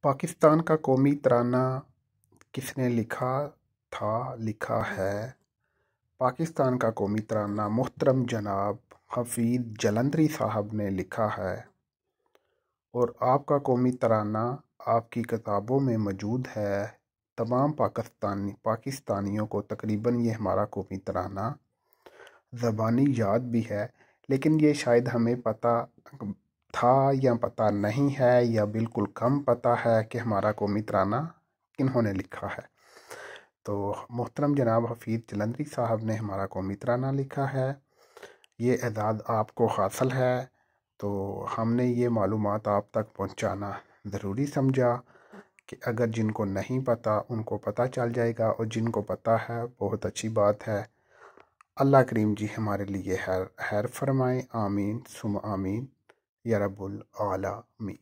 पाकिस्तान का कौमी तराना किसने लिखा लिखा है। पाकिस्तान का कौमी तराना मोहतरम जनाब हफीज़ जलंधरी साहब ने लिखा है और आपका कौमी तराना आपकी किताबों में मौजूद है। तमाम पाकिस्तानियों को तकरीबन ये हमारा कौमी तराना ज़बानी याद भी है, लेकिन ये शायद हमें पता था या पता नहीं है या बिल्कुल कम पता है कि हमारा कौमी तराना किन्होंने लिखा है। तो मोहतरम जनाब हफीज़ जलंधरी साहब ने हमारा कौमी तराना लिखा है। ये एजाज़ आपको हासिल है, तो हमने ये मालूमात आप तक पहुंचाना ज़रूरी समझा कि अगर जिनको नहीं पता उनको पता चल जाएगा, और जिनको पता है बहुत अच्छी बात है। अल्लाह करीम जी हमारे लिए खैर फरमाए। आमीन सुम आमीन या रब्बुल आलमीन।